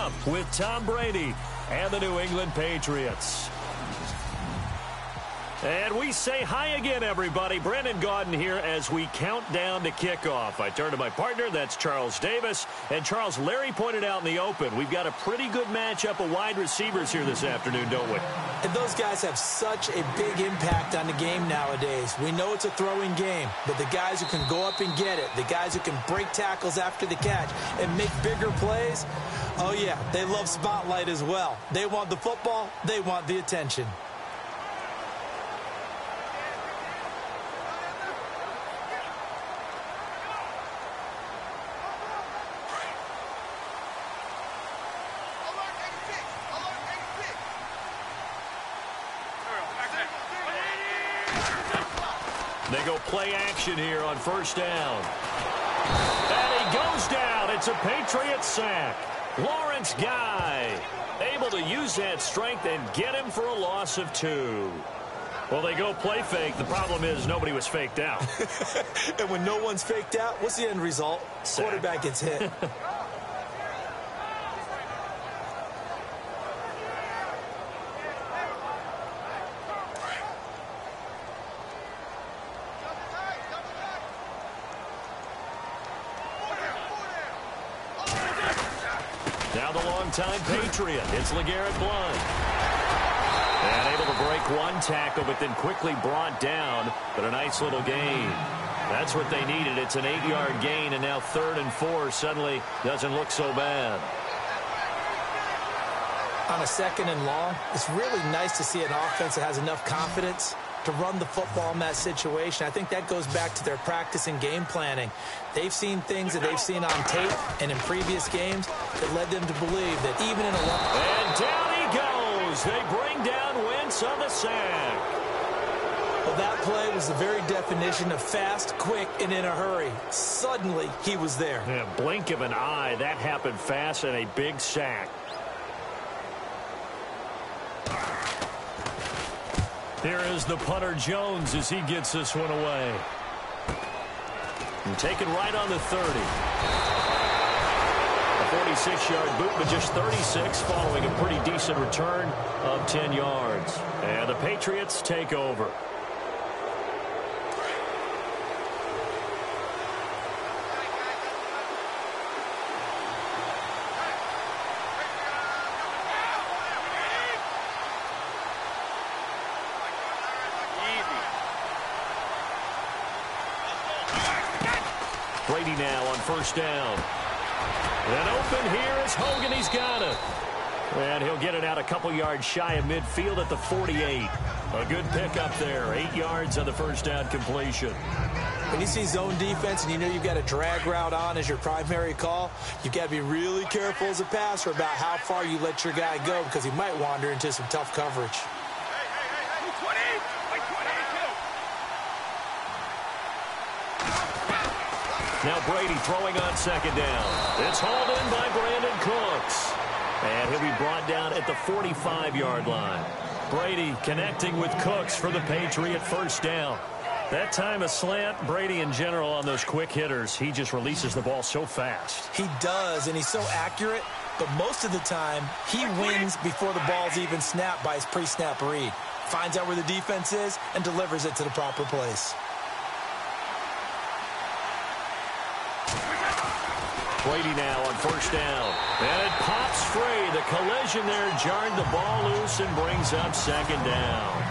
up with Tom Brady and the New England Patriots. And we say hi again, everybody. Brandon Gaudin here as we count down to kickoff. I turn to my partner, that's Charles Davis. And Charles, Larry pointed out in the open, we've got a pretty good matchup of wide receivers here this afternoon, don't we? And those guys have such a big impact on the game nowadays. We know it's a throwing game, but the guys who can go up and get it, the guys who can break tackles after the catch and make bigger plays, oh yeah, they love spotlight as well. They want the football, they want the attention. They go play action here on first down. And he goes down. It's a Patriot sack. Lawrence Guy able to use that strength and get him for a loss of 2. Well, they go play fake. The problem is nobody was faked out. And when no one's faked out, what's the end result? Sack. Quarterback gets hit. Now the longtime Patriot. It's LeGarrette Blount. And able to break one tackle, but then quickly brought down. But a nice little gain. That's what they needed. It's an 8-yard gain, and now 3rd and 4 suddenly doesn't look so bad. On a 2nd and long, it's really nice to see an offense that has enough confidence to run the football in that situation. I think that goes back to their practice and game planning. They've seen things that they've seen on tape and in previous games that led them to believe that even in a long... And down he goes. They bring down Wentz on the sack. Well, that play was the very definition of fast, quick, and in a hurry. Suddenly, he was there. Yeah, blink of an eye. That happened fast and a big sack. Here is the punter Jones as he gets this one away. And taken right on the 30. A 46-yard boot, but just 36 following a pretty decent return of 10 yards. And the Patriots take over. Brady now on first down. And open here is Hogan. He's got it. And he'll get it out a couple yards shy of midfield at the 48. A good pickup there. 8 yards on the first down completion. When you see zone defense and you know you've got a drag route on as your primary call, you've got to be really careful as a passer about how far you let your guy go because he might wander into some tough coverage. Now Brady throwing on second down. It's hauled in by Brandon Cooks. And he'll be brought down at the 45-yard line. Brady connecting with Cooks for the Patriot first down. That time a slant. Brady in general on those quick hitters, he just releases the ball so fast. He does, and he's so accurate. But most of the time, he wins before the ball's even snapped by his pre-snap read. Finds out where the defense is and delivers it to the proper place. Brady now on first down. And it pops free. The collision there jarred the ball loose and brings up second down.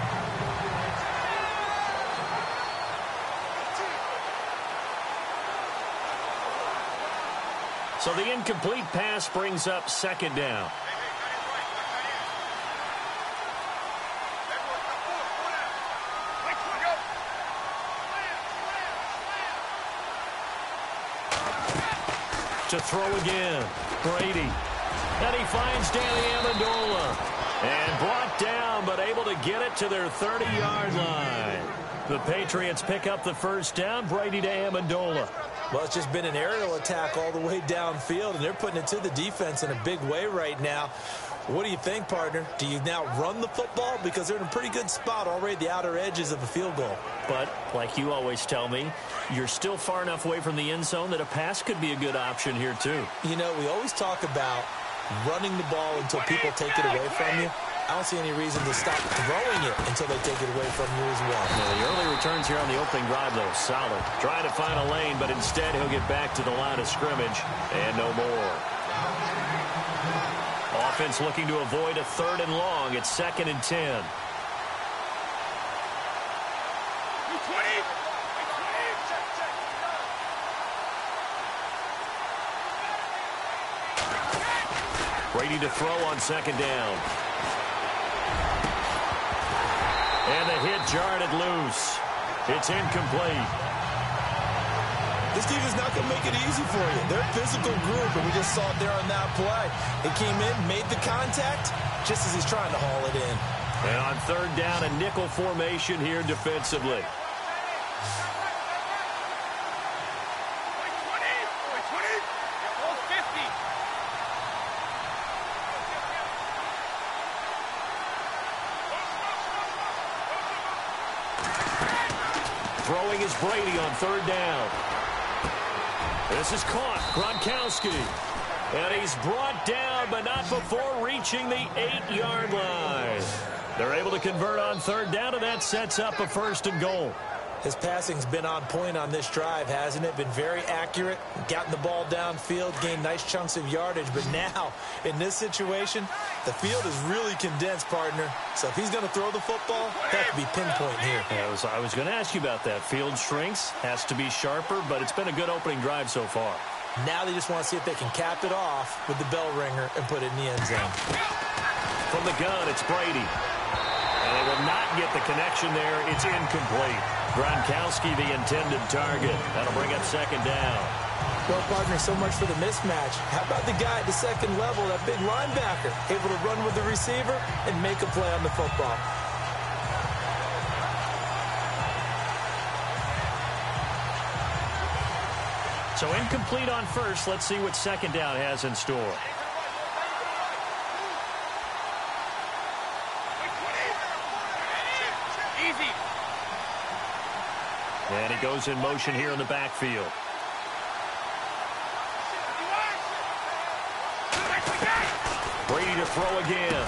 So the incomplete pass brings up second down. To throw again, Brady. And he finds Danny Amendola. And brought down, but able to get it to their 30-yard line. The Patriots pick up the first down. Brady to Amendola. Well, it's just been an aerial attack all the way downfield, and they're putting it to the defense in a big way right now. What do you think, partner? Do you now run the football? Because they're in a pretty good spot already at the outer edges of a field goal. But, like you always tell me, you're still far enough away from the end zone that a pass could be a good option here, too. You know, we always talk about running the ball until people take it away from you. I don't see any reason to stop throwing it until they take it away from you as well. The early returns here on the opening drive, though, solid. Trying to find a lane, but instead he'll get back to the line of scrimmage and no more. Offense looking to avoid a 3rd and long. It's 2nd and 10. Brady to throw on 2nd down. And the hit jarred it loose. It's incomplete. This team is not going to make it easy for you. They're a physical group, and we just saw it there on that play. He came in, made the contact, just as he's trying to haul it in. And on 3rd down, a nickel formation here defensively. Throwing is Brady on 3rd down. This is caught. Gronkowski. And he's brought down, but not before reaching the 8-yard line. They're able to convert on 3rd down, and that sets up a 1st and goal. His passing's been on point on this drive, hasn't it? Been very accurate, gotten the ball downfield, gained nice chunks of yardage. But now, in this situation, the field is really condensed, partner. So if he's going to throw the football, that could be pinpoint here. Yeah, I was going to ask you about that. Field shrinks, has to be sharper, but it's been a good opening drive so far. Now they just want to see if they can cap it off with the bell ringer and put it in the end zone. From the gun, it's Brady. And they will not get the connection there. It's incomplete. Gronkowski, the intended target. That'll bring up 2nd down. Well, partner, so much for the mismatch. How about the guy at the 2nd level, that big linebacker, able to run with the receiver and make a play on the football? So incomplete on 1st. Let's see what 2nd down has in store. And he goes in motion here in the backfield. Brady to throw again.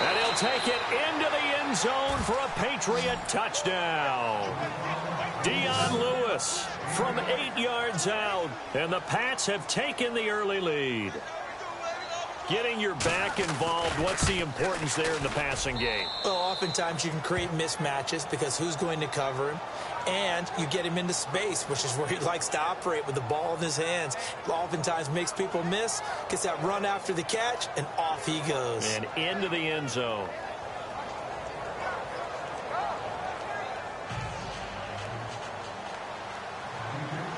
And he'll take it into the end zone for a Patriot touchdown. Dion Lewis from 8 yards out. And the Pats have taken the early lead. Getting your back involved, what's the importance there in the passing game? Well, oftentimes you can create mismatches because who's going to cover him? And you get him into space, which is where he likes to operate with the ball in his hands. Oftentimes makes people miss, gets that run after the catch, and off he goes. And into the end zone.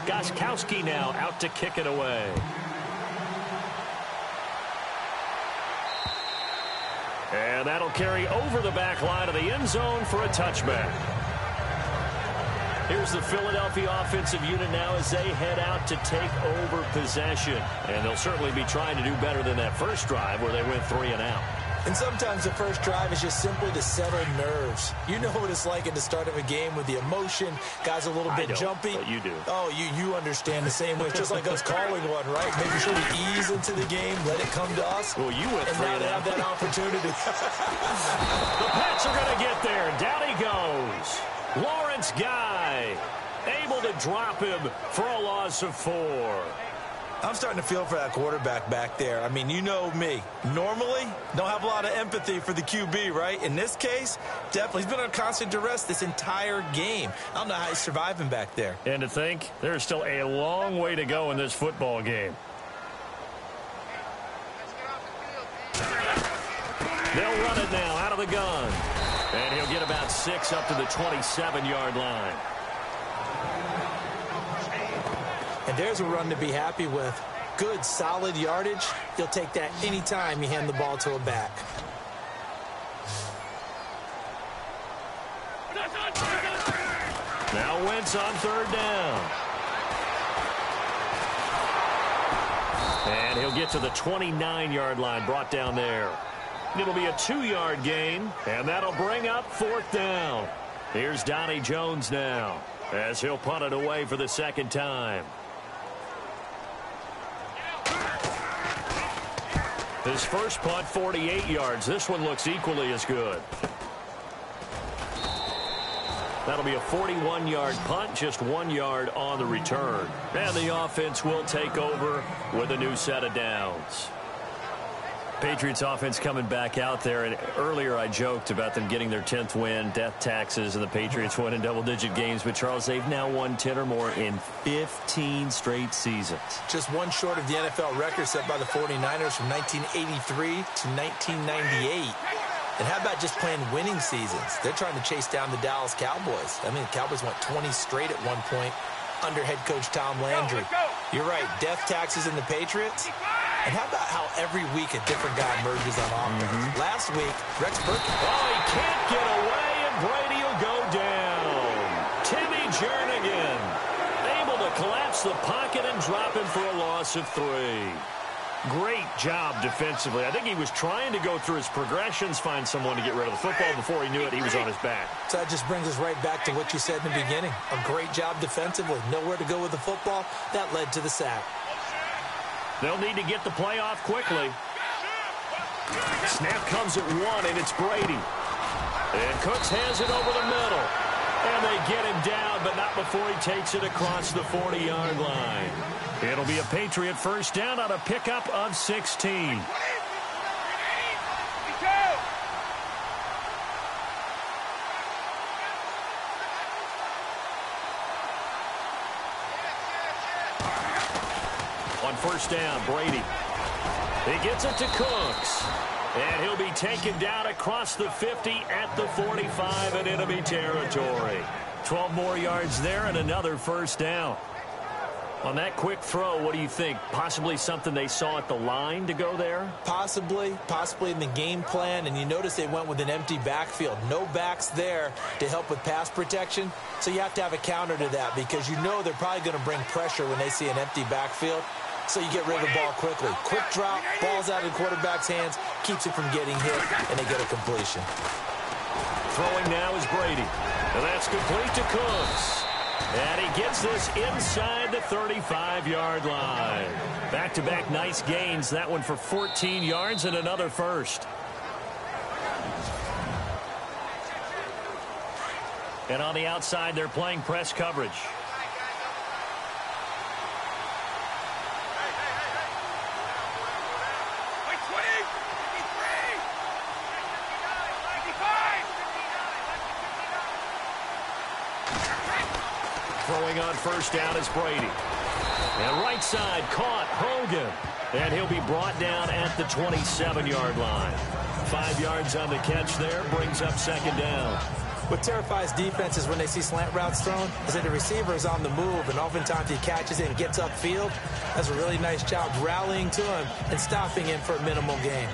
Gronkowski now out to kick it away. And that'll carry over the back line of the end zone for a touchback. Here's the Philadelphia offensive unit now as they head out to take over possession. And they'll certainly be trying to do better than that first drive where they went 3 and out. And sometimes the first drive is just simply to settle nerves. You know what it's like at the start of a game with the emotion. Guys a little bit jumpy. But you do. Oh, you understand the same way. It's just like us calling one, right? Making sure we ease into the game, let it come to us. Well, you went 3 and out. Have that opportunity. The Pats are going to get there. Down he goes. Lawrence Guy able to drop him for a loss of 4. I'm starting to feel for that quarterback back there. I mean, you know me. Normally, don't have a lot of empathy for the QB, right? In this case, definitely. He's been on constant duress this entire game. I don't know how he's surviving back there. And to think, there's still a long way to go in this football game. They'll run it now out of the gun. And he'll get about 6 up to the 27-yard line. And there's a run to be happy with. Good, solid yardage. You'll take that anytime you hand the ball to a back. Now Wentz on 3rd down. And he'll get to the 29-yard line, brought down there. It'll be a 2-yard gain, and that'll bring up 4th down. Here's Donnie Jones now, as he'll punt it away for the 2nd time. His first punt, 48 yards. This one looks equally as good. That'll be a 41-yard punt, just 1 yard on the return. And the offense will take over with a new set of downs. Patriots offense coming back out there. And earlier I joked about them getting their 10th win, death taxes, and the Patriots winning double-digit games. But, Charles, they've now won 10 or more in 15 straight seasons. Just one short of the NFL record set by the 49ers from 1983 to 1998. And how about just playing winning seasons? They're trying to chase down the Dallas Cowboys. I mean, the Cowboys went 20 straight at one point under head coach Tom Landry. You're right, death taxes in the Patriots. And how about how every week a different guy emerges on offense? Last week, Rex Burkhead. Oh, he can't get away, and Brady will go down. Timmy Jernigan able to collapse the pocket and drop him for a loss of 3. Great job defensively. I think he was trying to go through his progressions, find someone to get rid of the football. Before he knew it, he was on his back. So that just brings us right back to what you said in the beginning. A great job defensively. Nowhere to go with the football. That led to the sack. They'll need to get the play off quickly. Snap comes at 1, and it's Brady. And Cooks has it over the middle. And they get him down, but not before he takes it across the 40-yard line. It'll be a Patriot first down on a pickup of 16. On first down, Brady. He gets it to Cooks. And he'll be taken down across the 50 at the 45 in enemy territory. 12 more yards there and another first down. On that quick throw, what do you think? Possibly something they saw at the line to go there? Possibly in the game plan. And you notice they went with an empty backfield. No backs there to help with pass protection. So you have to have a counter to that because you know they're probably going to bring pressure when they see an empty backfield. So you get rid of the ball quickly. Quick drop, ball's out of the quarterback's hands, keeps it from getting hit, and they get a completion. Throwing now is Brady. And that's complete to Cooks. And he gets this inside the 35-yard line. Back-to-back nice gains. That one for 14 yards and another first. And on the outside, they're playing press coverage. Throwing on first down is Brady. And right side caught Hogan. And he'll be brought down at the 27-yard line. 5 yards on the catch there, brings up second down. What terrifies defenses when they see slant routes thrown is that the receiver is on the move, and oftentimes he catches it and gets upfield. Does a really nice job rallying to him and stopping him for a minimal gain.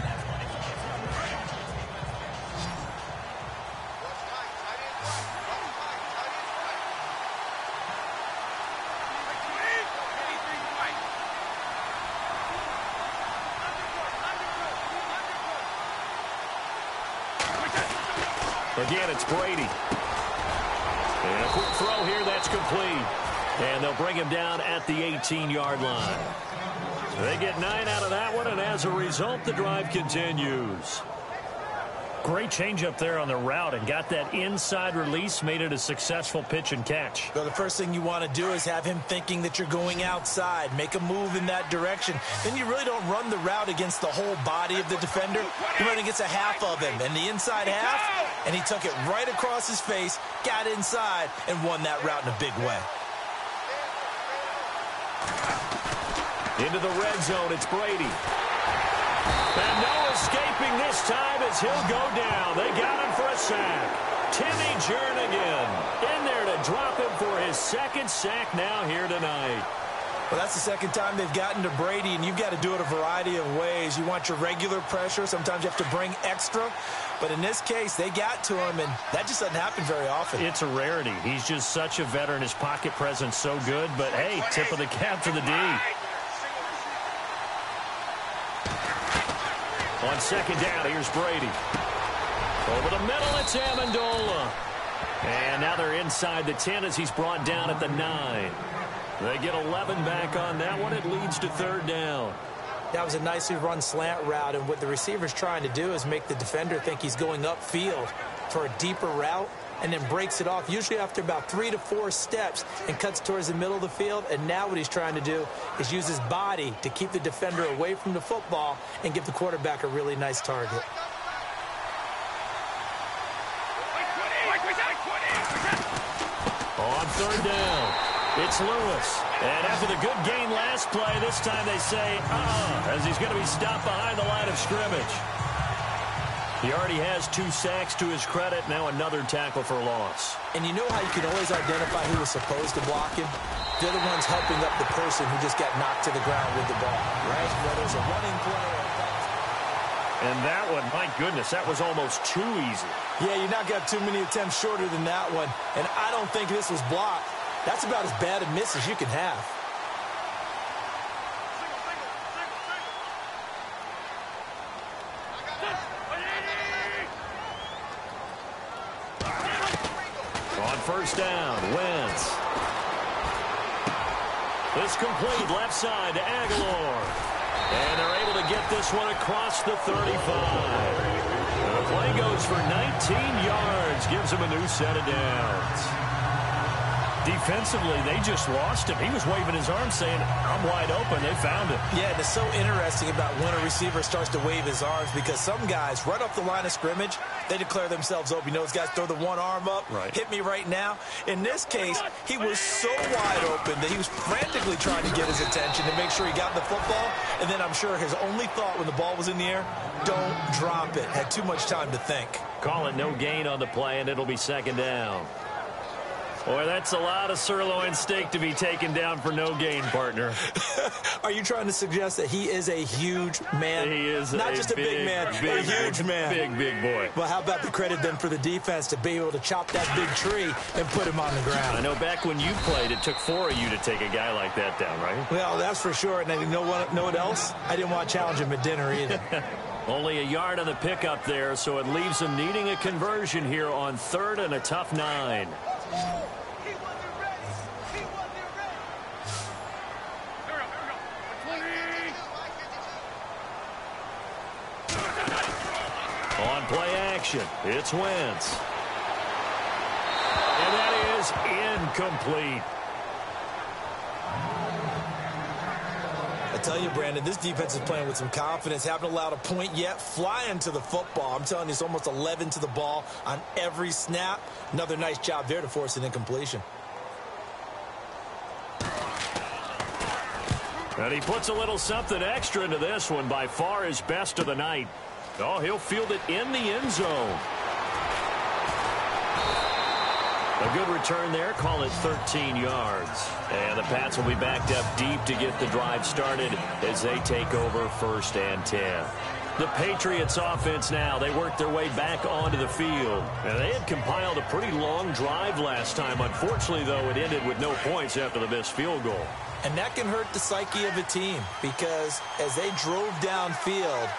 Again, it's Brady. And a quick throw here, that's complete. And they'll bring him down at the 18-yard line. They get 9 out of that one, and as a result, the drive continues. Great change up there on the route and got that inside release, made it a successful pitch and catch. Well, the first thing you want to do is have him thinking that you're going outside, make a move in that direction. Then you really don't run the route against the whole body of the defender. You run against a half of him, and the inside half, and he took it right across his face, got inside, and won that route in a big way. Into the red zone, it's Brady. And no escaping this time as he'll go down. They got him for a sack. Timmy Jernigan in there to drop him for his second sack now here tonight. Well, that's the second time they've gotten to Brady, and you've got to do it a variety of ways. You want your regular pressure. Sometimes you have to bring extra. But in this case, they got to him, and that just doesn't happen very often. It's a rarity. He's just such a veteran. His pocket presence so good. But, hey, tip of the cap to the D. On second down, here's Brady. Over the middle, it's Amendola. And now they're inside the 10 as he's brought down at the 9. They get 11 back on that one. It leads to third down. That was a nicely run slant route, and what the receiver's trying to do is make the defender think he's going upfield for a deeper route, and then breaks it off, usually after about 3 to 4 steps, and cuts towards the middle of the field. And now what he's trying to do is use his body to keep the defender away from the football and give the quarterback a really nice target. On third down, it's Lewis. And after the good gain last play, this time they say, as he's going to be stopped behind the line of scrimmage. He already has 2 sacks to his credit. Now another tackle for loss. And you know how you can always identify who was supposed to block him? They're the ones helping up the person who just got knocked to the ground with the ball, right? Whether it's a running play or a pass. And that one, my goodness, that was almost too easy. Yeah, you're not got too many attempts shorter than that one. And I don't think this was blocked. That's about as bad a miss as you can have. On first down, Wentz. It's complete left side to Aguilar. And they're able to get this one across the 35. And the play goes for 19 yards, gives him a new set of downs. Defensively, they just lost him. He was waving his arms saying, I'm wide open. They found him. Yeah, and it's so interesting about when a receiver starts to wave his arms, because some guys, right off the line of scrimmage, they declare themselves open. You know, those guys throw the one arm up, right. Hit me right now. In this case, he was so wide open that he was frantically trying to get his attention to make sure he got the football. And then I'm sure his only thought when the ball was in the air, don't drop it. Had too much time to think. Call it no gain on the play, and it'll be second down. Boy, that's a lot of sirloin steak to be taken down for no gain, partner. Are you trying to suggest that he is a huge man? He is not just a big man, a huge man. Big boy. Well, how about the credit then for the defense to be able to chop that big tree and put him on the ground? I know back when you played, it took 4 of you to take a guy like that down, right? Well, that's for sure. And you know what else? I didn't want to challenge him at dinner either. Only a yard on the pickup there, so it leaves him needing a conversion here on third and a tough 9. On play action, it's Wentz. And that is incomplete. I tell you, Brandon, this defense is playing with some confidence. Haven't allowed a point yet. Flying to the football. I'm telling you, it's almost 11 to the ball on every snap. Another nice job there to force an incompletion. And he puts a little something extra into this one, by far his best of the night. Oh, he'll field it in the end zone. A good return there. Call it 13 yards. And the Pats will be backed up deep to get the drive started as they take over 1st and 10. The Patriots offense now, they work their way back onto the field. And they had compiled a pretty long drive last time. Unfortunately, though, it ended with no points after the missed field goal. And that can hurt the psyche of a team, because as they drove downfield,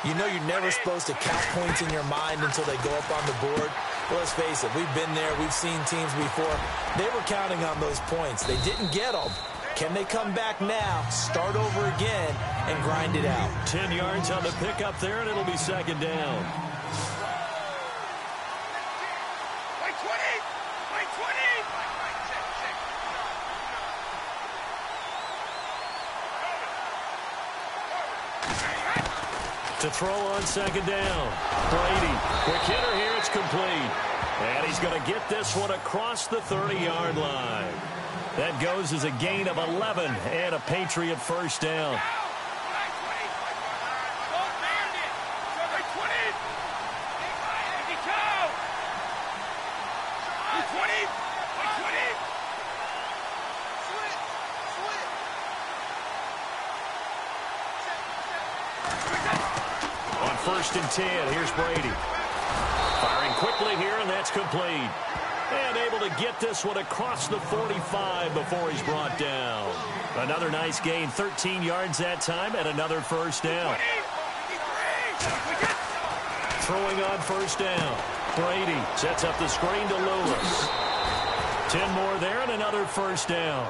you know you're never supposed to count points in your mind until they go up on the board. Well, let's face it, we've been there. We've seen teams before. They were counting on those points. They didn't get them. Can they come back now, start over again, and grind it out? 10 yards on the pickup there, and it'll be second down. To throw on second down. Brady, quick hitter here, it's complete. And he's going to get this one across the 30-yard line. That goes as a gain of 11 and a Patriot first down. On 1st and 10, here's Brady. Firing quickly here, and that's complete. And able to get this one across the 45 before he's brought down. Another nice gain, 13 yards that time, and another first down. Throwing on first down. Brady sets up the screen to Lewis. 10 more there, and another first down.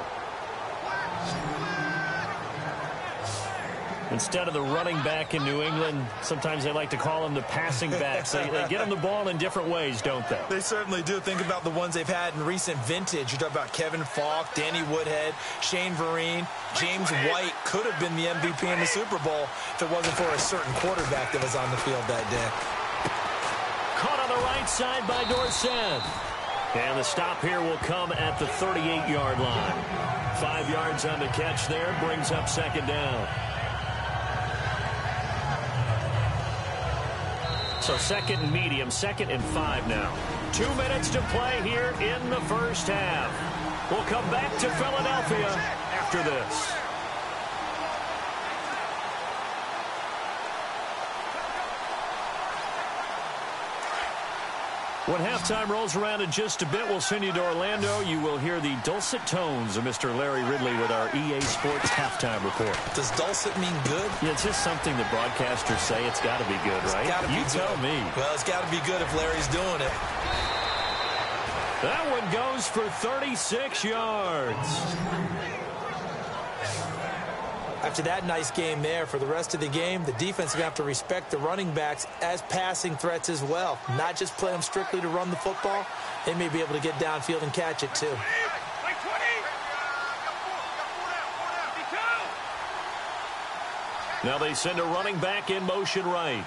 Instead of the running back in New England, sometimes they like to call them the passing backs. They get them the ball in different ways, don't they? They certainly do. Think about the ones they've had in recent vintage. You talk about Kevin Falk, Danny Woodhead, Shane Vereen, James White could have been the MVP in the Super Bowl if it wasn't for a certain quarterback that was on the field that day. Caught on the right side by Dorsett. And the stop here will come at the 38-yard line. 5 yards on the catch there, brings up second down. So second and medium, 2nd and 5 now. 2 minutes to play here in the first half. We'll come back to Philadelphia after this. When halftime rolls around in just a bit, we'll send you to Orlando. You will hear the dulcet tones of Mr. Larry Ridley with our EA Sports halftime report. Does dulcet mean good? Yeah, it's just something the broadcasters say. It's got to be good, right? You tell me. Well, it's got to be good if Larry's doing it. That one goes for 36 yards. After that nice game there, for the rest of the game, the defense is going to have to respect the running backs as passing threats as well. Not just play them strictly to run the football. They may be able to get downfield and catch it too. Now they send a running back in motion right.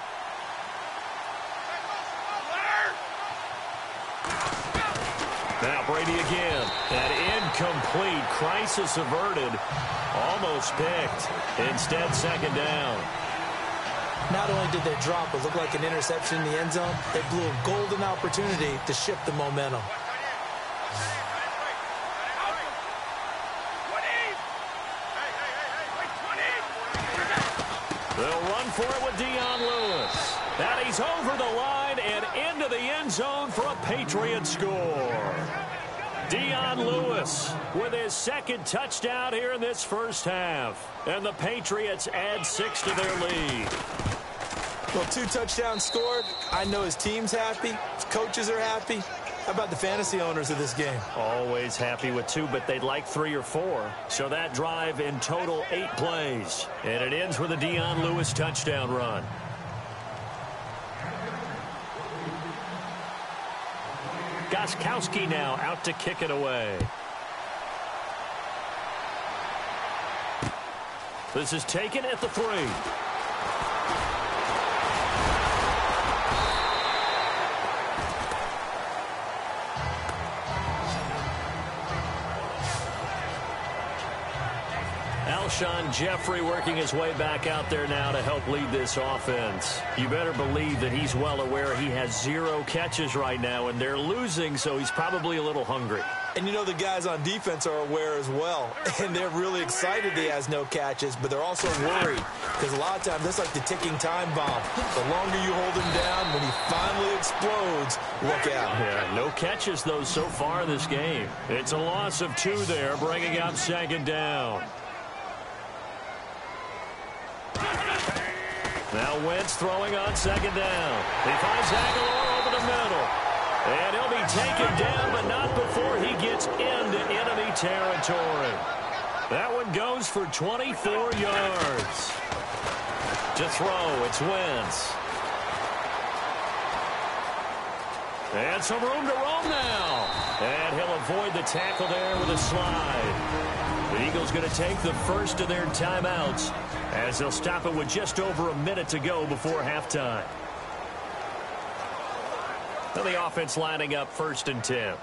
Now Brady again. An incomplete, crisis averted. Almost picked. Instead, second down. Not only did they drop, it looked like an interception in the end zone, they blew a golden opportunity to shift the momentum. They'll run for it with Dion Lewis. And he's over the line and into the end zone for a Patriot score. Dion Lewis with his second touchdown here in this first half. And the Patriots add 6 to their lead. Well, 2 touchdowns scored. I know his team's happy. His coaches are happy. How about the fantasy owners of this game? Always happy with 2, but they'd like 3 or 4. So that drive in total 8 plays. And it ends with a Dion Lewis touchdown run. Gostkowski now out to kick it away. This is taken at the 3. Alshon Jeffrey working his way back out there now to help lead this offense. You better believe that he's well aware he has 0 catches right now, and they're losing, so he's probably a little hungry. And you know the guys on defense are aware as well, and they're really excited he has no catches, but they're also worried because a lot of times that's like the ticking time bomb. The longer you hold him down, when he finally explodes, look out. Yeah, no catches, though, so far in this game. It's a loss of 2 there, bringing up second down. Now Wentz throwing on second down. He finds Aguilar over the middle. And he'll be taken down, but not before he gets into enemy territory. That one goes for 24 yards. To throw, it's Wentz. And some room to roam now. And he'll avoid the tackle there with a slide. The Eagles going to take the first of their timeouts as they'll stop it with just over a minute to go before halftime. Now the offense lining up 1st and 10.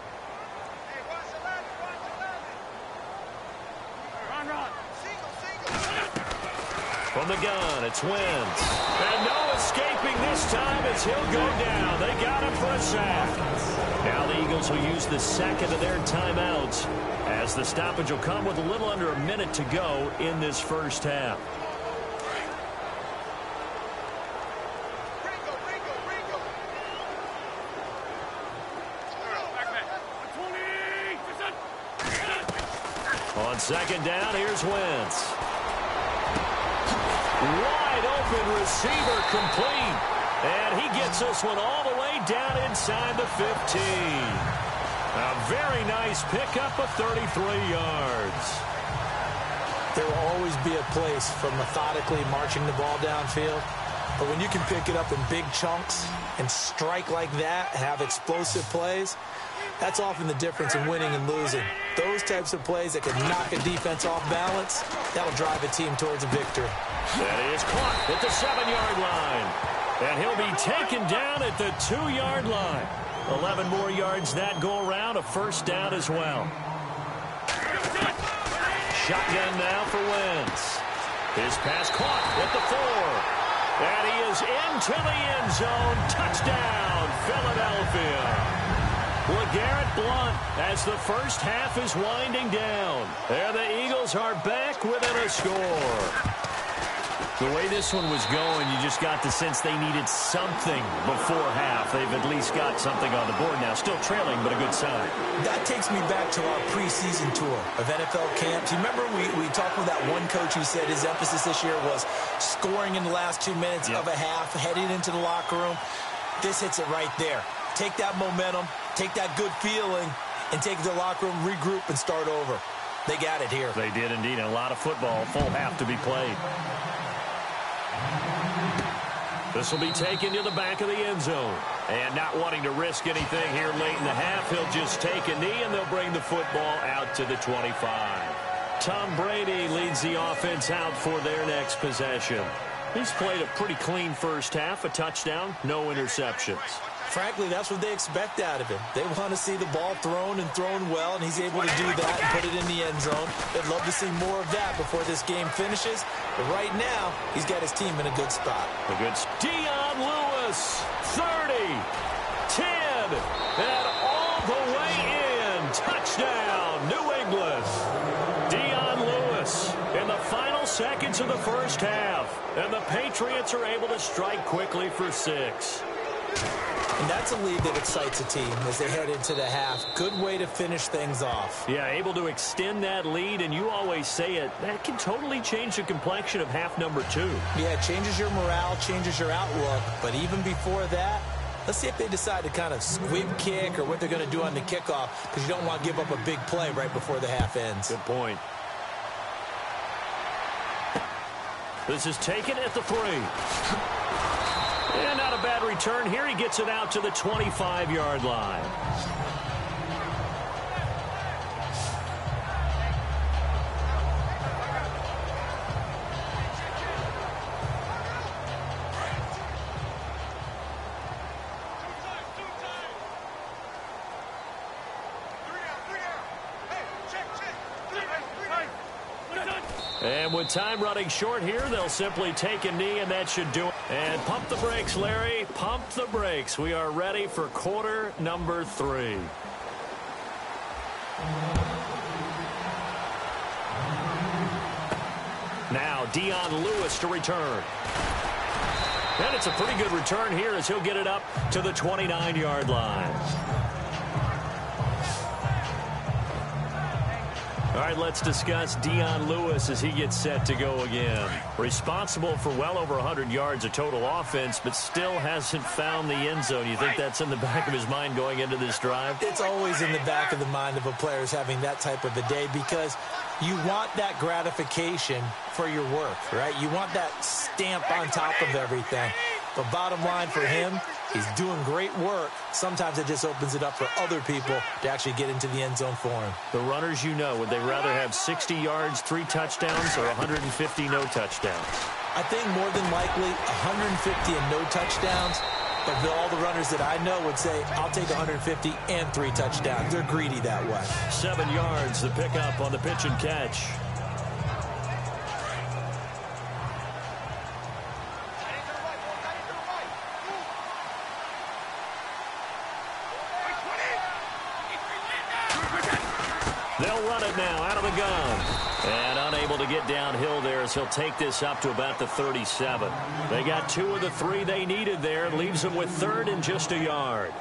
From the gun, it's Wentz. And no escaping this time as he'll go down. They got him for a sack. Now the Eagles will use the second of their timeouts as the stoppage will come with a little under a minute to go in this first half. On second down, here's Wentz. Wide open receiver complete. And he gets this one all the way down inside the 15. A very nice pickup of 33 yards. There will always be a place for methodically marching the ball downfield. But when you can pick it up in big chunks and strike like that, have explosive plays, that's often the difference in winning and losing. Those types of plays that can knock a defense off balance, that'll drive a team towards a victory. That is caught at the 7-yard line. And he'll be taken down at the 2-yard line. 11 more yards that go around, a first down as well. Shotgun now for Wentz. His pass caught at the 4. And he is into the end zone. Touchdown, Philadelphia. LeGarrette Blount as the first half is winding down. And the Eagles are back within a score. The way this one was going, you just got the sense they needed something before half. They've at least got something on the board now. Still trailing, but a good sign. That takes me back to our preseason tour of NFL camps. You remember we talked with that one coach who said his emphasis this year was scoring in the last 2 minutes of a half, heading into the locker room. This hits it right there. Take that momentum, take that good feeling, and take it to the locker room, regroup, and start over. They got it here. They did indeed. And a lot of football, full half to be played. This will be taken to the back of the end zone. And not wanting to risk anything here late in the half, he'll just take a knee, and they'll bring the football out to the 25. Tom Brady leads the offense out for their next possession. He's played a pretty clean first half, a touchdown, no interceptions. Frankly, that's what they expect out of him. They want to see the ball thrown and thrown well, and he's able to do that and put it in the end zone. They'd love to see more of that before this game finishes. But right now, he's got his team in a good spot. Dion Lewis, 30, 10, and all the way in. Touchdown, New England. Dion Lewis in the final seconds of the first half. And the Patriots are able to strike quickly for 6. And that's a lead that excites a team as they head into the half. Good way to finish things off. Yeah, able to extend that lead, and you always say it, that can totally change the complexion of half number 2. Yeah, it changes your morale, changes your outlook. But even before that, let's see if they decide to kind of squib kick or what they're going to do on the kickoff, because you don't want to give up a big play right before the half ends. Good point. This is taken at the 3. And not a bad return here. He gets it out to the 25-yard line. And with time running short here, they'll simply take a knee, and that should do it. And pump the brakes, Larry. Pump the brakes. We are ready for quarter number 3. Now Dion Lewis to return. And it's a pretty good return here as he'll get it up to the 29-yard line. All right, let's discuss Dion Lewis as he gets set to go again. Responsible for well over 100 yards of total offense, but still hasn't found the end zone. You think that's in the back of his mind going into this drive? It's always in the back of the mind of a player is having that type of a day, because you want that gratification for your work, right? You want that stamp on top of everything. But bottom line for him, he's doing great work. Sometimes it just opens it up for other people to actually get into the end zone for him. The runners, you know, would they rather have 60 yards, 3 touchdowns, or 150 no touchdowns? I think more than likely 150 and no touchdowns. But all the runners that I know would say, I'll take 150 and 3 touchdowns. They're greedy that way. 7 yards, the pickup on the pitch and catch. They'll run it now out of the gun. And unable to get downhill there as he'll take this up to about the 37. They got 2 of the 3 they needed there. Leaves them with 3rd and just a yard.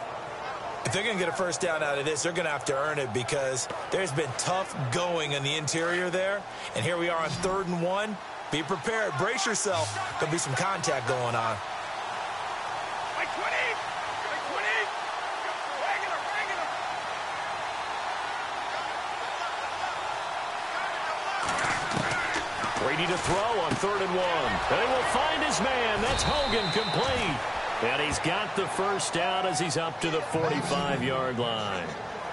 If they're going to get a first down out of this, they're going to have to earn it, because there's been tough going in the interior there. And here we are on 3rd and 1. Be prepared. Brace yourself. There'll be some contact going on. Brady to throw on 3rd and 1. And he will find his man. That's Hogan, complete. And he's got the first down as he's up to the 45-yard line.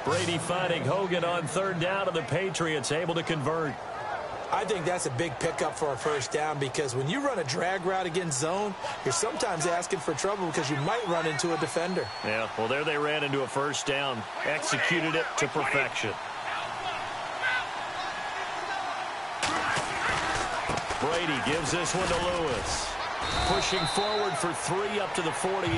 Brady finding Hogan on 3rd down, and the Patriots able to convert. I think that's a big pickup for a first down, because when you run a drag route against zone, you're sometimes asking for trouble because you might run into a defender. Yeah, well, there they ran into a first down. Executed it to perfection. Brady gives this one to Lewis. Pushing forward for 3 up to the 48.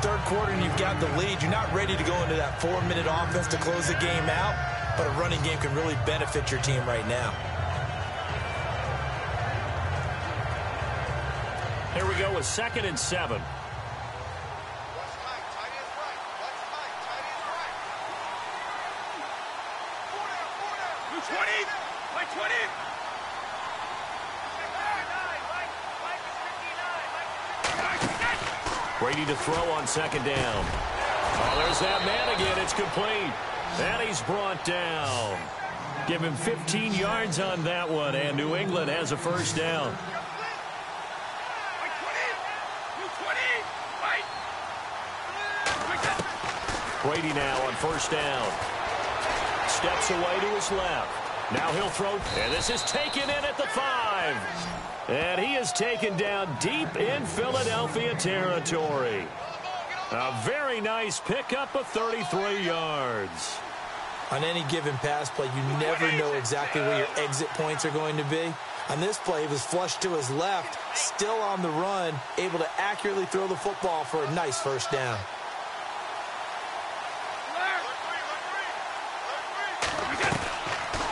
Third quarter and you've got the lead. You're not ready to go into that 4-minute offense to close the game out, but a running game can really benefit your team right now. Here we go with 2nd and 7. Brady to throw on 2nd down. Oh, there's that man again. It's complete. And he's brought down. Give him 15 yards on that one, and New England has a first down. Brady now on 1st down. Steps away to his left. Now he'll throw, and this is taken in at the 5. And he is taken down deep in Philadelphia territory. A very nice pickup of 33 yards. On any given pass play, you never know exactly where your exit points are going to be. On this play, he was flushed to his left, still on the run, able to accurately throw the football for a nice first down.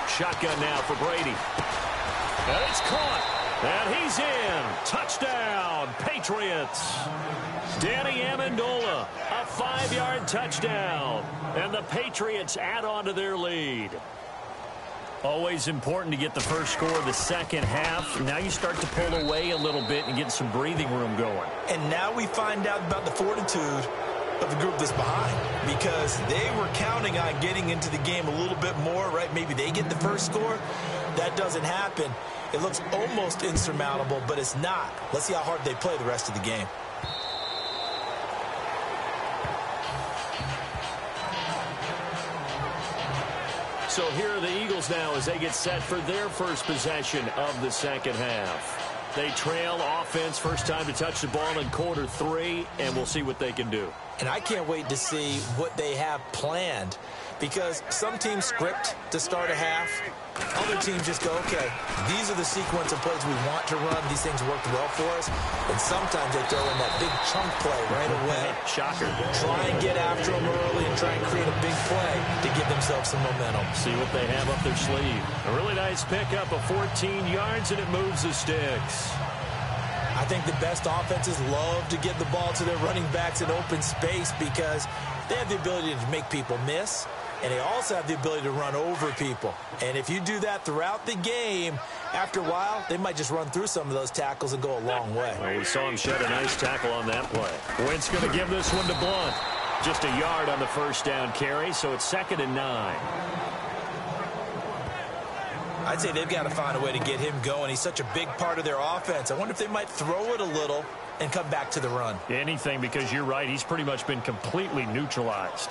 Shotgun now for Brady. And it's caught. And he's in. Touchdown, Patriots. Danny Amendola, a 5-yard touchdown. And the Patriots add on to their lead. Always important to get the first score of the second half. Now you start to pull away a little bit and get some breathing room going. And now we find out about the fortitude of the group that's behind, because they were counting on getting into the game a little bit more, right? Maybe they get the first score. That doesn't happen. It looks almost insurmountable, but it's not. Let's see how hard they play the rest of the game. So here are the Eagles now as they get set for their first possession of the second half. They trail offense, first time to touch the ball in quarter 3, and we'll see what they can do. And I can't wait to see what they have planned, because some teams script to start a half. Other teams just go, okay, these are the sequence of plays we want to run. These things worked well for us. And sometimes they throw in that big chunk play right away. Shocker. Try and get after them early and try and create a big play to give themselves some momentum. See what they have up their sleeve. A really nice pickup of 14 yards, and it moves the sticks. I think the best offenses love to get the ball to their running backs in open space, because they have the ability to make people miss, and they also have the ability to run over people. And if you do that throughout the game, after a while, they might just run through some of those tackles and go a long way. Well, we saw him shed a nice tackle on that play. Wentz going to give this one to Blunt. Just a yard on the first down carry, so it's 2nd and 9. I'd say they've got to find a way to get him going. He's such a big part of their offense. I wonder if they might throw it a little and come back to the run. Anything, because you're right. He's pretty much been completely neutralized.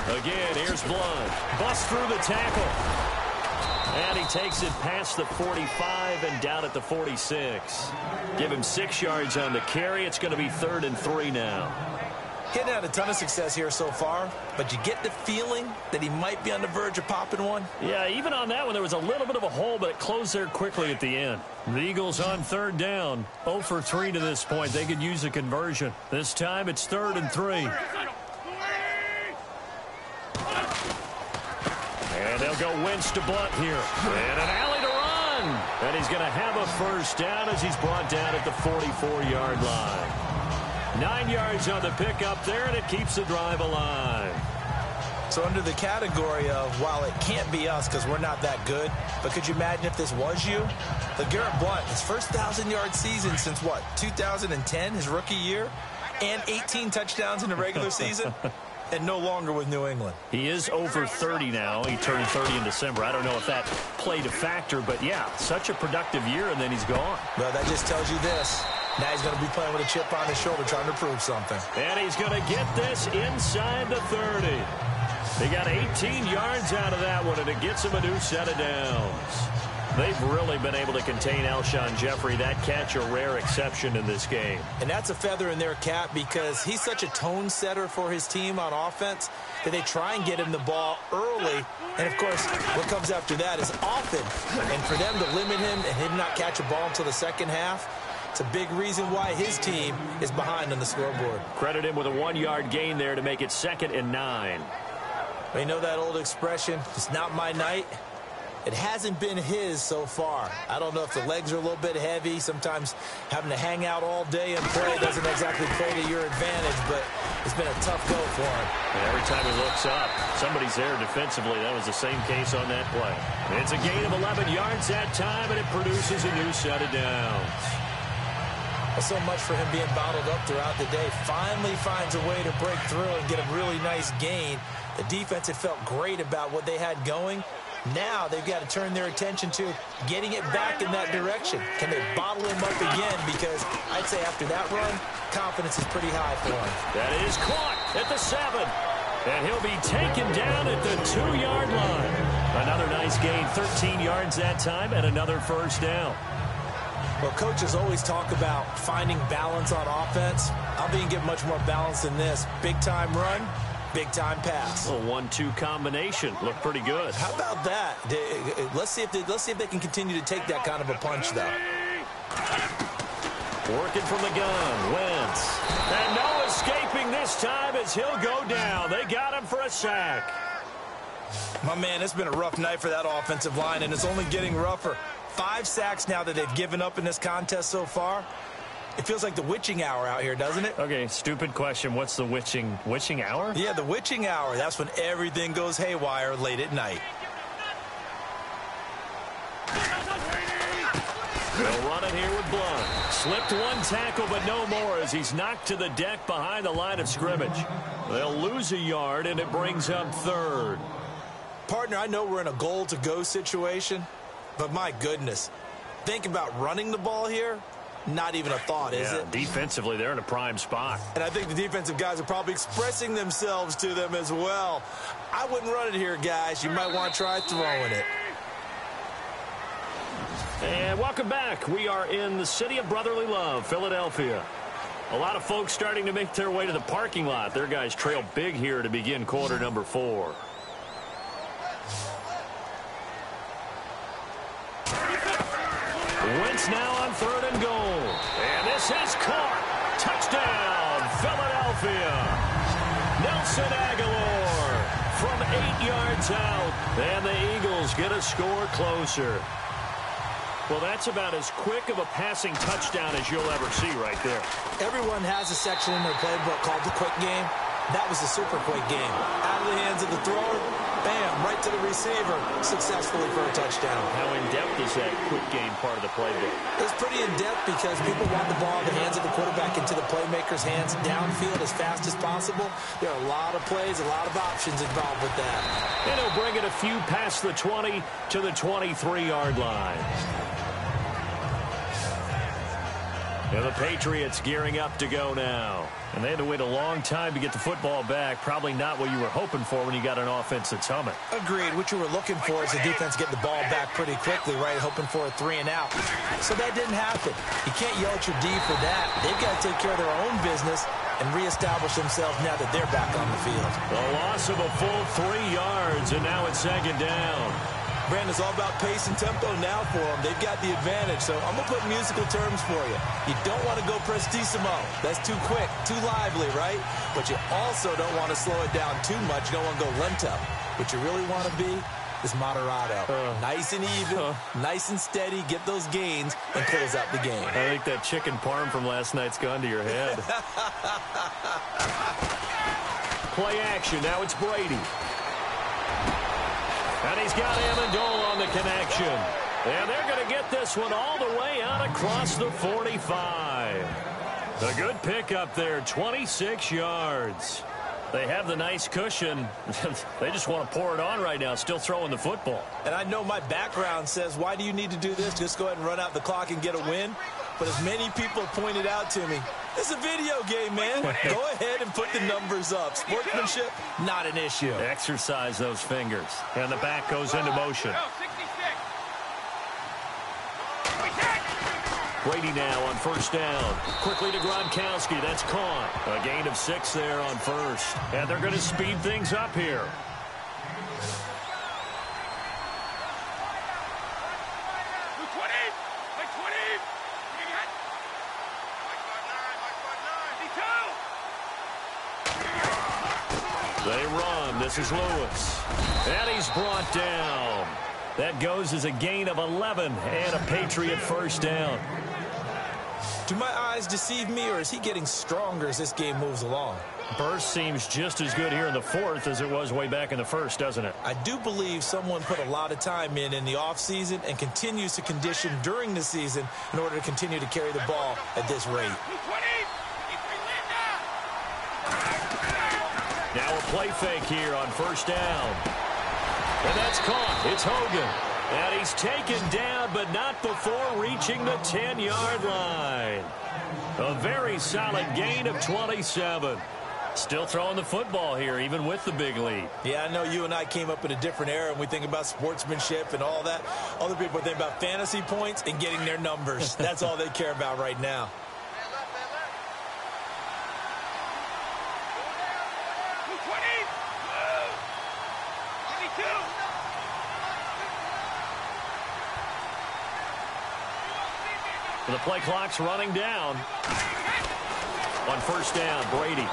Again, here's Blunt. Busts through the tackle. And he takes it past the 45 and down at the 46. Give him 6 yards on the carry. It's going to be 3rd and 3 now. Getting out a ton of success here so far, but you get the feeling that he might be on the verge of popping one. Yeah, even on that one, there was a little bit of a hole, but it closed there quickly at the end. The Eagles on 3rd down. 0 for 3 to this point. They could use a conversion. This time it's 3rd and 3. And they'll go Wentz to Blunt here. And an alley to run. And he's going to have a first down as he's brought down at the 44-yard line. 9 yards on the pickup there, and it keeps the drive alive. So under the category of, while it can't be us because we're not that good, but could you imagine if this was you? LeGarrette Blount, his first 1,000-yard season since, what, 2010, his rookie year? And 18 touchdowns in the regular season? And no longer with New England. He is over 30 now. He turned 30 in December. I don't know if that played a factor, but yeah, such a productive year, and then he's gone. Well, that just tells you this. Now he's going to be playing with a chip on his shoulder trying to prove something. And he's going to get this inside the 30. They got 18 yards out of that one, and it gets him a new set of downs. They've really been able to contain Alshon Jeffrey. That catch a rare exception in this game. And that's a feather in their cap because he's such a tone setter for his team on offense that they try and get him the ball early. And, of course, what comes after that is often. And for them to limit him and him not catch a ball until the second half, it's a big reason why his team is behind on the scoreboard. Credit him with a 1-yard gain there to make it 2nd and 9. You know that old expression, it's not my night? It hasn't been his so far. I don't know if the legs are a little bit heavy. Sometimes having to hang out all day and play doesn't exactly play to your advantage, but it's been a tough go for him. And every time he looks up, somebody's there defensively. That was the same case on that play. It's a gain of 11 yards that time, and it produces a new set of downs. Well, so much for him being bottled up throughout the day. Finally finds a way to break through and get a really nice gain. The defense had felt great about what they had going. Now they've got to turn their attention to getting it back in that direction. Can they bottle him up again? Because I'd say after that run, confidence is pretty high for him. That is caught at the 7. And he'll be taken down at the 2-yard line. Another nice gain, 13 yards that time, and another first down. Well, coaches always talk about finding balance on offense. I don't think you get much more balance than this. Big-time run, big-time pass. A 1-2 combination. Looked pretty good. How about that? Let's see if they can continue to take that kind of a punch, though. Working from the gun, Wentz. And no escaping this time as he'll go down. They got him for a sack. My man, it's been a rough night for that offensive line, and it's only getting rougher. 5 sacks now that they've given up in this contest so far. It feels like the witching hour out here, doesn't it? Okay, stupid question. What's the witching hour? Yeah, the witching hour. That's when everything goes haywire late at night. They'll run it here with Blount. Slipped one tackle, but no more as he's knocked to the deck behind the line of scrimmage. They'll lose a yard, and it brings up 3rd. Partner, I know we're in a goal-to-go situation, but my goodness, think about running the ball here. Not even a thought, is it? Defensively, they're in a prime spot. And I think the defensive guys are probably expressing themselves to them as well. I wouldn't run it here, guys. You might want to try throwing it. And welcome back. We are in the city of brotherly love, Philadelphia. A lot of folks starting to make their way to the parking lot. Their guys trail big here to begin quarter number 4. Wentz now on 3rd and goal. And this is caught. Touchdown, Philadelphia. Nelson Aguilar from 8 yards out. And the Eagles get a score closer. Well, that's about as quick of a passing touchdown as you'll ever see right there. Everyone has a section in their playbook called the quick game. That was the super quick game. Out of the hands of the thrower, bam, right to the receiver, successfully for a touchdown. How in-depth is that quick game part of the playbook? It's pretty in-depth because people want the ball in the hands of the quarterback into the playmaker's hands downfield as fast as possible. There are a lot of plays, a lot of options involved with that. And he'll bring it a few past the 20 to the 23-yard line. And the Patriots gearing up to go now. And they had to wait a long time to get the football back. Probably not what you were hoping for when you got an offense that's humming. Agreed. What you were looking for is the defense getting the ball back pretty quickly, right? Hoping for a 3 and out. So that didn't happen. You can't yell at your D for that. They've got to take care of their own business and reestablish themselves now that they're back on the field. The loss of a full 3 yards, and now it's 2nd down. Brandon, it's all about pace and tempo now for them. They've got the advantage, so I'm going to put musical terms for you. You don't want to go prestissimo. That's too quick, too lively, right? But you also don't want to slow it down too much. You don't want to go lento. What you really want to be is moderato. Nice and even, nice and steady, get those gains, and close out the game. I think that chicken parm from last night's gone to your head. Play action. Now it's Brady. And he's got Amendola on the connection. And they're going to get this one all the way out across the 45. A good pickup there, 26 yards. They have the nice cushion. They just want to pour it on right now, still throwing the football. And I know my background says, why do you need to do this? Just go ahead and run out the clock and get a win. But as many people pointed out to me, it's a video game, man. Go ahead and put the numbers up. Sportsmanship, not an issue. Exercise those fingers. And the back goes into motion. Brady now on first down. Quickly to Gronkowski. That's caught. A gain of 6 there on first. And they're going to speed things up here. They run. This is Lewis. And he's brought down. That goes as a gain of 11 and a Patriot first down. Do my eyes deceive me, or is he getting stronger as this game moves along? Burst seems just as good here in the fourth as it was way back in the first, doesn't it? I do believe someone put a lot of time in the offseason and continues to condition during the season in order to continue to carry the ball at this rate. Now a play fake here on first down. And that's caught. It's Hogan. And he's taken down, but not before reaching the 10-yard line. A very solid gain of 27. Still throwing the football here, even with the big lead. Yeah, I know you and I came up in a different era, and we think about sportsmanship and all that. Other people think about fantasy points and getting their numbers. That's all they care about right now. The play clock's running down. On first down, Brady.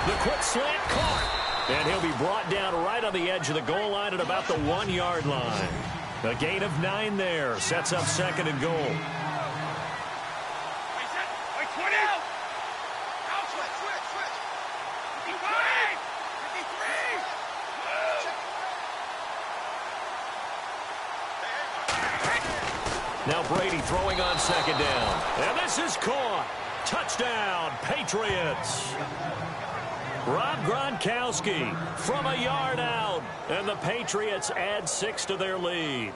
The quick slant caught. And he'll be brought down right on the edge of the goal line at about the 1-yard line. A gain of 9 there. Sets up second and goal. Now Brady throwing on second down. And this is caught. Touchdown, Patriots. Rob Gronkowski from a yard out. And the Patriots add 6 to their lead.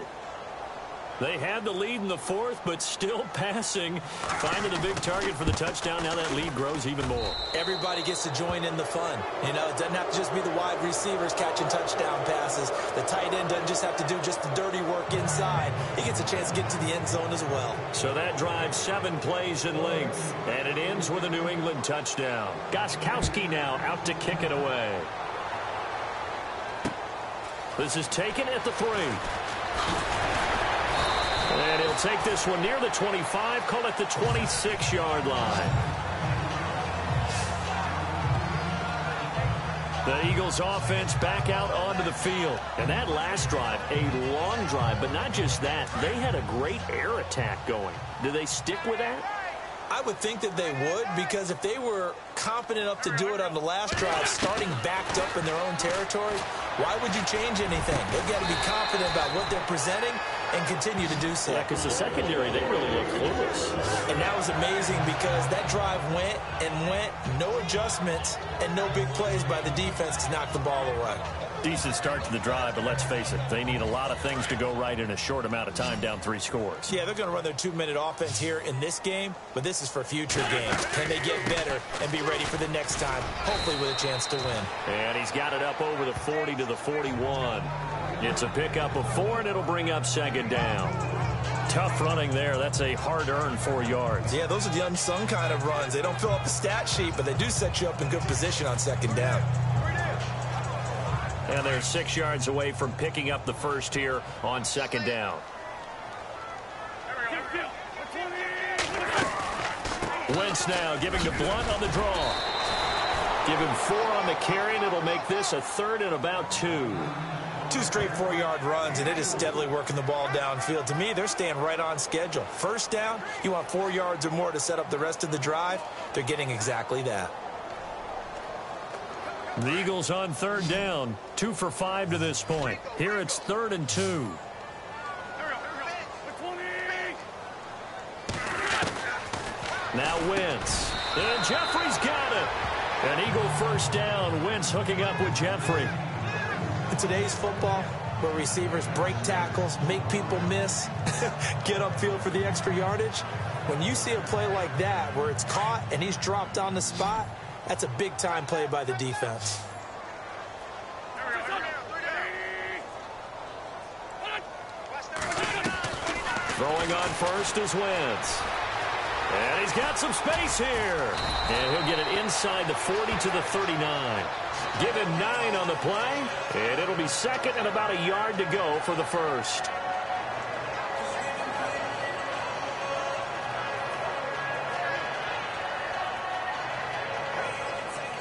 They had the lead in the fourth, but still passing. Finding a big target for the touchdown. Now that lead grows even more. Everybody gets to join in the fun. You know, it doesn't have to just be the wide receivers catching touchdown passes. The tight end doesn't just have to do just the dirty work inside. He gets a chance to get to the end zone as well. So that drives 7 plays in length. And it ends with a New England touchdown. Gronkowski now out to kick it away. This is taken at the 3. And he'll take this one near the 25, call it the 26-yard line. The Eagles offense back out onto the field. And that last drive, a long drive, but not just that. They had a great air attack going. Do they stick with that? I would think that they would, because if they were confident enough to do it on the last drive, starting backed up in their own territory, why would you change anything? They've got to be confident about what they're presenting and continue to do so. Yeah, because the secondary, they really look clueless. And that was amazing because that drive went and went, no adjustments, and no big plays by the defense to knock the ball away. Decent start to the drive, but let's face it, they need a lot of things to go right in a short amount of time, down 3 scores. Yeah, they're going to run their 2-minute offense here in this game, but this is for future games. Can they get better and be ready for the next time, hopefully with a chance to win? And he's got it up over the 40 to the 41. It's a pickup of 4, and it'll bring up second down. Tough running there. That's a hard-earned 4 yards. Yeah, those are the unsung kind of runs. They don't fill up the stat sheet, but they do set you up in good position on second down. And they're 6 yards away from picking up the first here on second down. Wentz now giving to Blunt on the draw. Give him 4 on the carry, and it'll make this a 3rd and about 2. 2 straight 4-yard runs, and it is steadily working the ball downfield. To me, they're staying right on schedule. First down, you want 4 yards or more to set up the rest of the drive. They're getting exactly that. The Eagles on third down. 2 for 5 to this point. Here it's 3rd and 2. Now Wentz. And Jeffrey's got it. An Eagle first down. Wentz hooking up with Jeffrey. In today's football, where receivers break tackles, make people miss, get upfield for the extra yardage, when you see a play like that where it's caught and he's dropped on the spot, that's a big-time play by the defense. Throwing on first is Wentz. And he's got some space here. And he'll get it inside the 40 to the 39. Give him 9 on the play. And it'll be 2nd and about a yard to go for the first.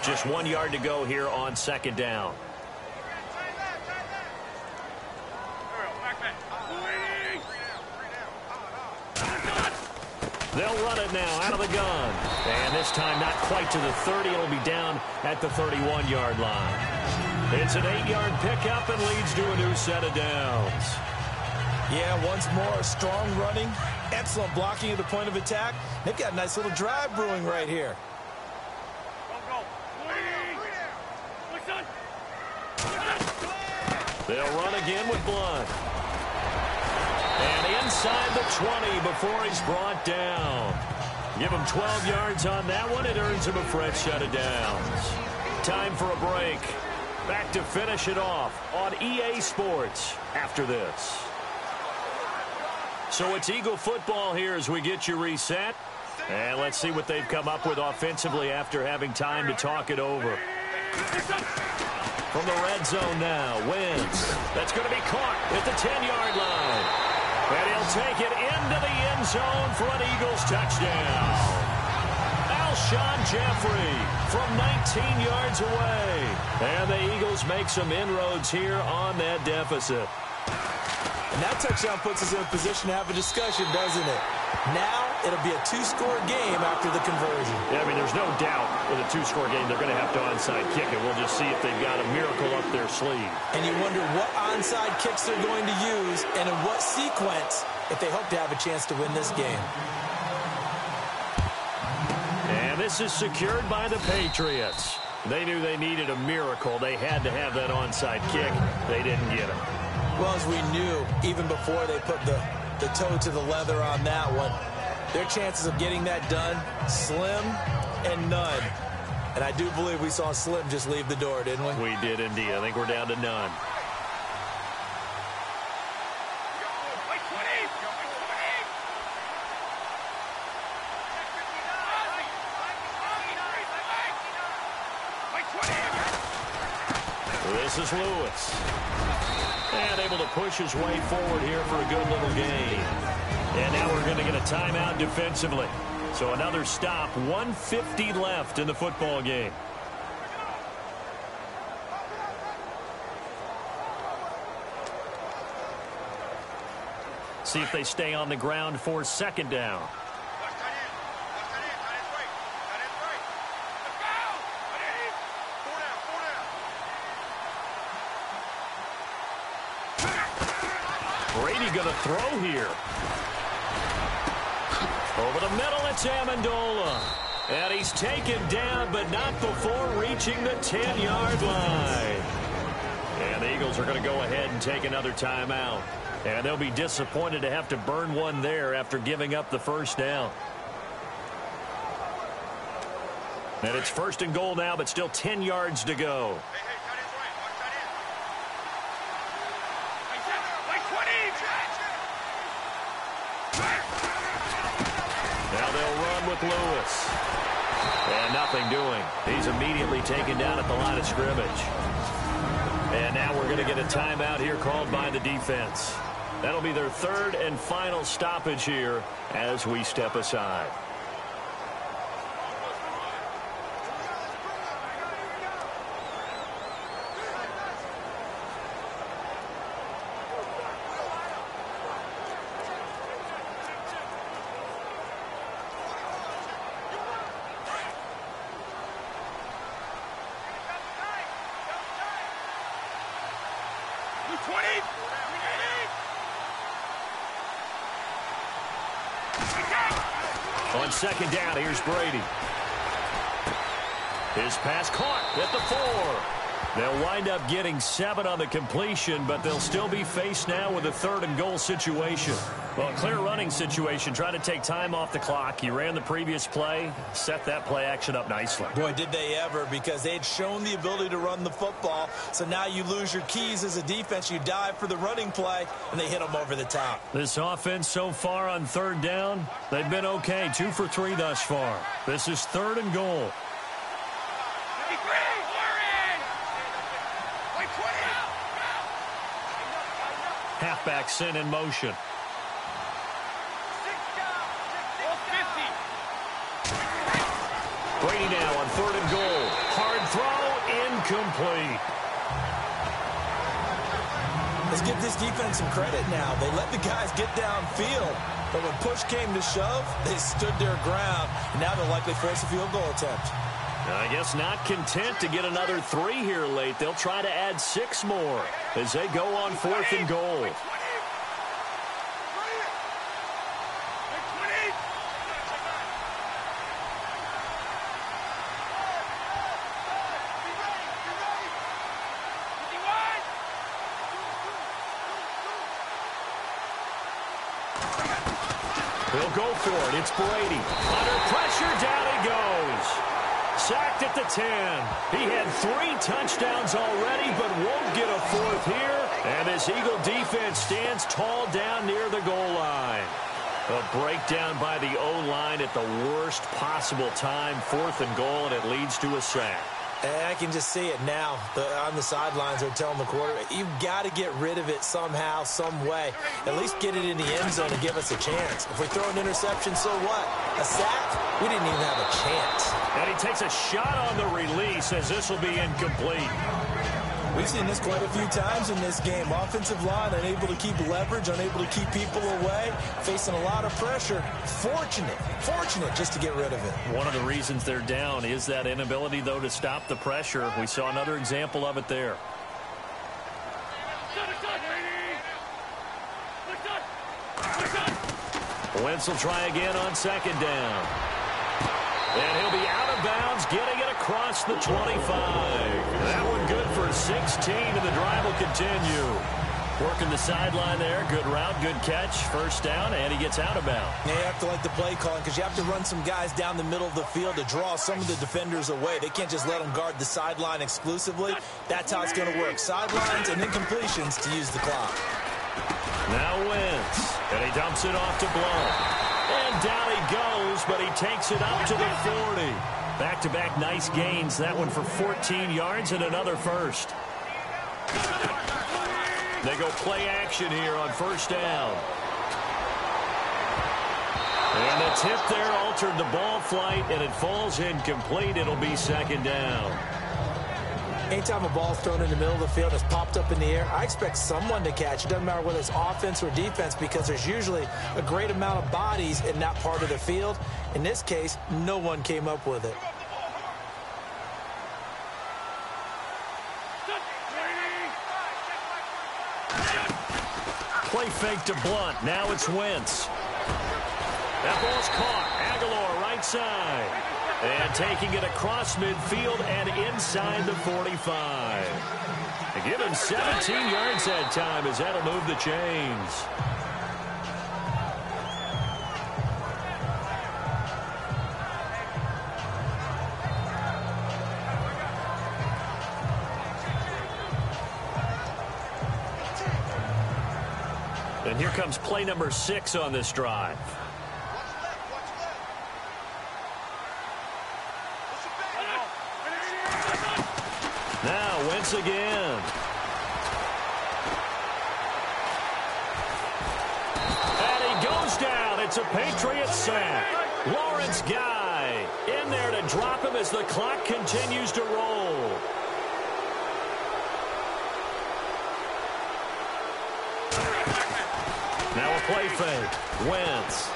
Just 1 yard to go here on 2nd down. They'll run it now out of the gun. And this time not quite to the 30. It'll be down at the 31-yard line. It's an 8-yard pickup and leads to a new set of downs. Yeah, once more, strong running, excellent blocking at the point of attack. They've got a nice little drive brewing right here. They'll run again with Blunt. And inside the 20 before he's brought down. Give him 12 yards on that one. It earns him a fresh set of downs. Time for a break. Back to finish it off on EA Sports after this. So it's Eagle football here as we get you reset. And let's see what they've come up with offensively after having time to talk it over. From the red zone now, Wentz. That's going to be caught at the 10-yard line. And he'll take it into the end zone for an Eagles touchdown. Alshon Jeffrey from 19 yards away. And the Eagles make some inroads here on that deficit. And that touchdown puts us in a position to have a discussion, doesn't it? Now it'll be a 2-score game after the conversion. Yeah, I mean, there's no doubt with a 2-score game they're going to have to onside kick it. We'll just see if they've got a miracle up their sleeve. And you wonder what onside kicks they're going to use and in what sequence if they hope to have a chance to win this game. And this is secured by the Patriots. They knew they needed a miracle. They had to have that onside kick. They didn't get it. Well, as we knew, even before they put the toe to the leather on that one, their chances of getting that done, slim and none. And I do believe we saw Slim just leave the door, didn't we? We did indeed. I think we're down to none. This is Lewis. And able to push his way forward here for a good little gain. And now we're going to get a timeout defensively. So another stop, 1:50 left in the football game. See if they stay on the ground for 2nd down. Brady going to throw here. Over the middle, it's Amendola. And he's taken down, but not before reaching the 10-yard line. And the Eagles are going to go ahead and take another timeout. And they'll be disappointed to have to burn one there after giving up the first down. And it's 1st and goal now, but still 10 yards to go. Now they'll run with Lewis. And nothing doing. He's immediately taken down at the line of scrimmage. And now we're going to get a timeout here called by the defense. That'll be their 3rd and final stoppage here as we step aside. On second down, here's Brady. His pass caught at the 4. They'll wind up getting 7 on the completion, but they'll still be faced now with a 3rd and goal situation. Well, clear running situation. Try to take time off the clock. He ran the previous play, set that play action up nicely. Boy, did they ever, because they'd shown the ability to run the football. So now you lose your keys as a defense. You dive for the running play, and they hit them over the top. This offense so far on 3rd down, they've been okay. 2 for 3 thus far. This is 3rd and goal. Halfback sent in motion. Brady now on 3rd and goal. Hard throw, incomplete. Let's give this defense some credit now. They let the guys get downfield, but when push came to shove, they stood their ground. Now they'll likely force a field goal attempt. I guess not content to get another 3 here late. They'll try to add 6 more as they go on 4th and goal. He'll go for it. It's Brady. Under pressure, down he goes. Sacked at the 10. He had 3 touchdowns already, but won't get a 4th here. And this Eagle defense stands tall down near the goal line. A breakdown by the O-line at the worst possible time. 4th and goal, and it leads to a sack. I can just see it now. On the sidelines, they're telling the quarterback, you've got to get rid of it somehow, some way. At least get it in the end zone and give us a chance. If we throw an interception, so what? A sack? We didn't even have a chance. And he takes a shot on the release as this will be incomplete. We've seen this quite a few times in this game. Offensive line unable to keep leverage, unable to keep people away, facing a lot of pressure. Fortunate just to get rid of it. One of the reasons they're down is that inability, though, to stop the pressure. We saw another example of it there. Wentz will try again on 2nd down. And he'll be out of bounds, getting it across the 25. That one good for 16, and the drive will continue. Working the sideline there. Good route, good catch. 1st down, and he gets out of bounds. You have to like the play calling because you have to run some guys down the middle of the field to draw some of the defenders away. They can't just let them guard the sideline exclusively. That's how it's going to work. Sidelines and incompletions to use the clock. Now Wentz, and he dumps it off to Blount. And down he goes, but he takes it up to the 40. Back-to-back nice gains. That one for 14 yards and another 1st. They go play action here on 1st down. And the tip there altered the ball flight, and it falls incomplete. It'll be 2nd down. Anytime a ball's thrown in the middle of the field, it's popped up in the air, I expect someone to catch. It doesn't matter whether it's offense or defense because there's usually a great amount of bodies in that part of the field. In this case, no one came up with it. Play fake to Blount. Now it's Wentz. That ball's caught. Aguilar right side. And taking it across midfield and inside the 45. They give him 17 yards that time as that'll move the chains. And here comes play number 6 on this drive. Now Wentz again. And he goes down. It's a Patriot sack. Lawrence Guy in there to drop him as the clock continues to roll. Now a play fake. Wentz.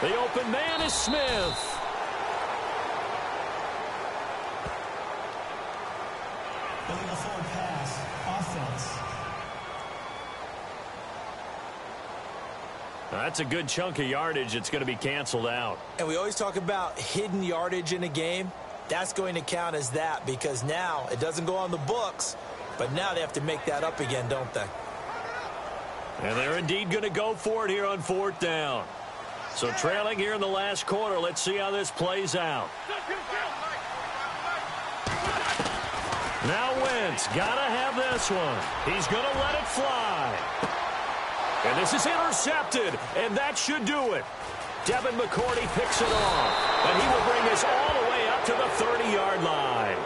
The open man is Smith. Illegal forward pass. Offense. That's a good chunk of yardage. It's going to be canceled out. And we always talk about hidden yardage in a game. That's going to count as that because now it doesn't go on the books, but now they have to make that up again, don't they? And they're indeed going to go for it here on 4th down. So trailing here in the last quarter, let's see how this plays out. Now Wentz, gotta have this one. He's gonna let it fly. And this is intercepted, and that should do it. Devin McCourty picks it off, and he will bring us all the way up to the 30-yard line.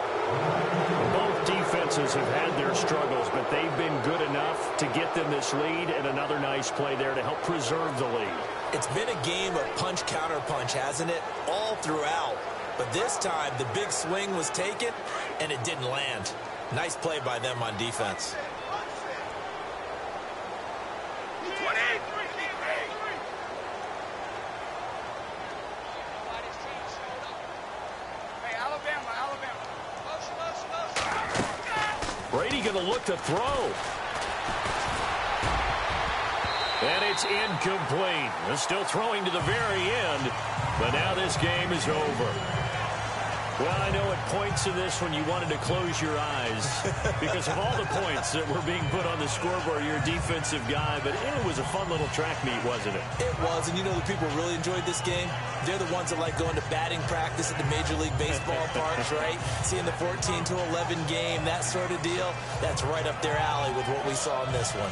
Both defenses have had their struggles, but they've been good enough to get them this lead, and another nice play there to help preserve the lead. It's been a game of punch-counter-punch, hasn't it? All throughout. But this time, the big swing was taken, and it didn't land. Nice play by them on defense. Brady going to look to throw. And it's incomplete. They're still throwing to the very end, but now this game is over. Well, I know at points in this one you wanted to close your eyes because of all the points that were being put on the scoreboard. You're a defensive guy, but it was a fun little track meet, wasn't it? It was, and you know the people who really enjoyed this game? They're the ones that like going to batting practice at the Major League Baseball parks, right? Seeing the 14-11 game, that sort of deal, that's right up their alley with what we saw in this one.